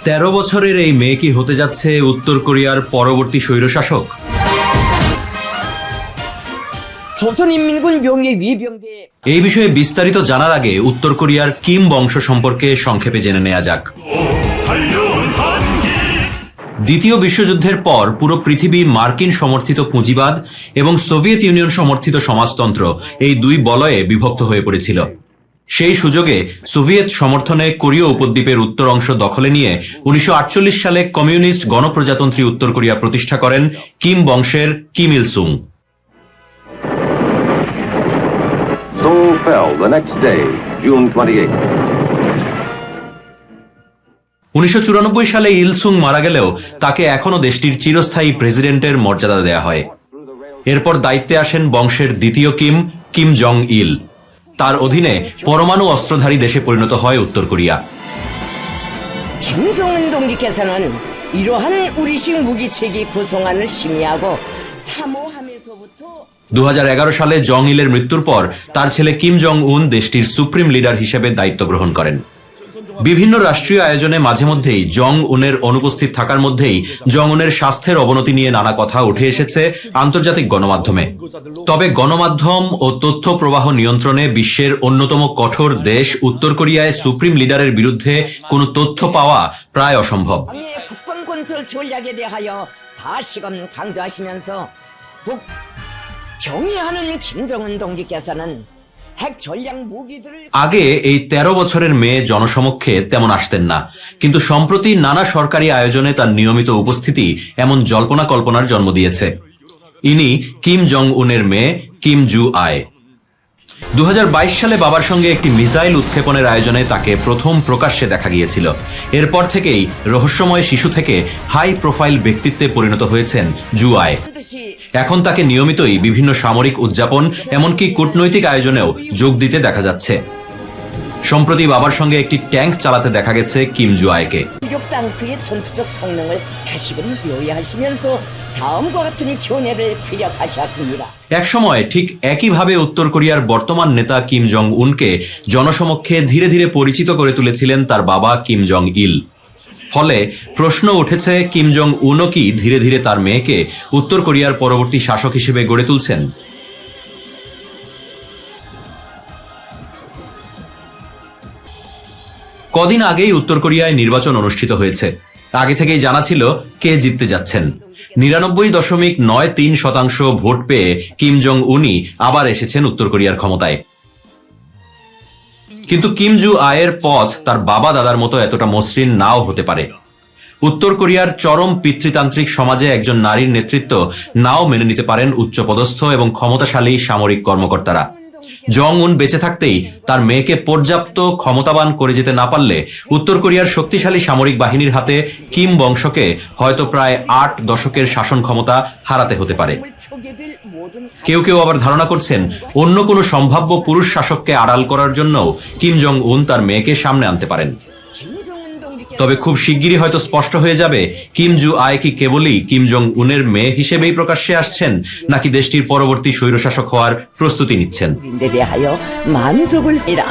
13 বছরের এই মেয়ে কি হতে যাচ্ছে উত্তর কোরিয়ার পরবর্তী স্বৈরশাসক? এই বিষয়ে বিস্তারিত জানার আগে উত্তর কোরিয়ার কিম বংশ সম্পর্কে সংক্ষেপে জেনে নেওয়া যাক। দ্বিতীয় বিশ্বযুদ্ধের পর পুরো পৃথিবী মার্কিন সমর্থিত পুঁজিবাদ এবং সোভিয়েত ইউনিয়ন সমর্থিত সমাজতন্ত্র এই দুই বলয়ে বিভক্ত হয়ে পড়েছিল। সেই সুযোগে সোভিয়েত সমর্থনে কোরীয় উপদ্বীপের উত্তর অংশ দখলে নিয়ে 1948 সালে কমিউনিস্ট গণপ্রজাতন্ত্রী উত্তর কোরিয়া প্রতিষ্ঠা করেন কিম বংশের Kim ill সুং। Seoul fell the next day, June 28. 1994 সালে ইল সুং মারা গেলেও তাকে এখনো দেশটির চিরস্থায়ী প্রেসিডেন্টের মর্যাদা দেয়া হয়। এরপর দায়িত্বে আসেন বংশের দ্বিতীয় কিম, কিম জং ইল। তার অধীনে পরমাণু অস্ত্রধারী দেশে পরিণত হয় উত্তর কোরিয়া। 김정은 동지께서는 이러한 우리식 무기 체계 구성안을 심의하고 사모하면서부터 2011 সালে জং ইলের মৃত্যুর পর তার ছেলে কিম জং উন দেশটির সুপ্রিম লিডার হিসেবে দায়িত্ব গ্রহণ করেন। বিভিন্ন রাষ্ট্রীয় আয়োজনে মাঝে মধ্যেই জং উনের অনুপস্থিত থাকার মধ্যেই জং উনের স্বাস্থ্যের অবনতি নিয়ে নানা কথা উঠে এসেছে আন্তর্জাতিক গণমাধ্যমে। তবে গণমাধ্যম ও তথ্য প্রবাহ নিয়ন্ত্রণে বিশ্বের অন্যতম কঠোর দেশ উত্তর কোরিয়ায় সুপ্রিম লিডারের বিরুদ্ধে কোনো তথ্য পাওয়া প্রায় অসম্ভব। 국방 건설 전략에 대하여 다시금 강조하시면서 북 경의하는 김정은 동지께서는 핵 전략 무기들을 আগে এই 13 বছরের মেয়ে জনসমক্ষে তেমন আসতেন না, কিন্তু সম্প্রতি নানা সরকারি আয়োজনে তার নিয়মিত উপস্থিতি এমন জল্পনা কল্পনার জন্ম দিয়েছে। ইনি কিম জং উনের মেয়ে কিম জু আয়। 2022 সালে বাবার সঙ্গে একটি মিসাইল উৎক্ষেপণের আয়োজনে তাকে প্রথম প্রকাশ্যে দেখা গিয়েছিল। এরপর থেকেই রহস্যময় শিশু থেকে হাই প্রোফাইল ব্যক্তিত্বে পরিণত হয়েছেন জু আয়। এখন তাকে নিয়মিতই বিভিন্ন সামরিক উদযাপন এমনকি কূটনৈতিক আয়োজনেও যোগ দিতে দেখা যাচ্ছে। সম্প্রতি বাবার সঙ্গে একটি ট্যাঙ্ক চালাতে দেখা গেছে কিম জু আয়কে। 탱크의 전투적 성능을 다시금 묘의하시면서 다음과 같은 견해를 피력하셨습니다. এক সময় ঠিক একইভাবে উত্তর কোরিয়ার বর্তমান নেতা কিম জং উনকে জনসমক্ষে ধীরে ধীরে পরিচিত করে তুলেছিলেন তার বাবা কিম জং ইল। ফলে প্রশ্ন উঠেছে, কিম জং উনও কি ধীরে ধীরে তার মেয়েকে উত্তর কোরিয়ার পরবর্তী শাসক হিসেবে গড়ে তুলছেন? কদিন আগেই উত্তর কোরিয়ায় নির্বাচন অনুষ্ঠিত হয়েছে। আগে থেকেই জানা ছিল কে জিততে যাচ্ছেন। 99.93% ভোট পেয়ে কিম জং উনি আবার এসেছেন উত্তর কোরিয়ার ক্ষমতায়। কিন্তু কিম জু আয়ের পথ তার বাবা দাদার মতো এতটা মসৃণ নাও হতে পারে। উত্তর কোরিয়ার চরম পিতৃতান্ত্রিক সমাজে একজন নারীর নেতৃত্ব নাও মেনে নিতে পারেন উচ্চপদস্থ এবং ক্ষমতাশালী সামরিক কর্মকর্তারা। জং উন বেঁচে থাকতেই তার মেয়েকে পর্যাপ্ত ক্ষমতাবান করে যেতে না পারলে উত্তর কোরিয়ার শক্তিশালী সামরিক বাহিনীর হাতে কিম বংশকে হয়তো প্রায় 8 দশকের শাসন ক্ষমতা হারাতে হতে পারে। কেউ কেউ আবার ধারণা করছেন অন্য কোনো সম্ভাব্য পুরুষ শাসককে আড়াল করার জন্য কিম জং উন তার মেয়েকে সামনে আনতে পারেন। তবে খুব শিগগিরই হয়তো স্পষ্ট হয়ে যাবে কিম জু আয় কি কেবলই কিম জং উনের মেয়ে হিসেবেই প্রকাশ্যে আসছেন, নাকি দেশটির পরবর্তী স্বৈরশাসক হওয়ার প্রস্তুতি নিচ্ছেন। 데 대하여 만족을 해라.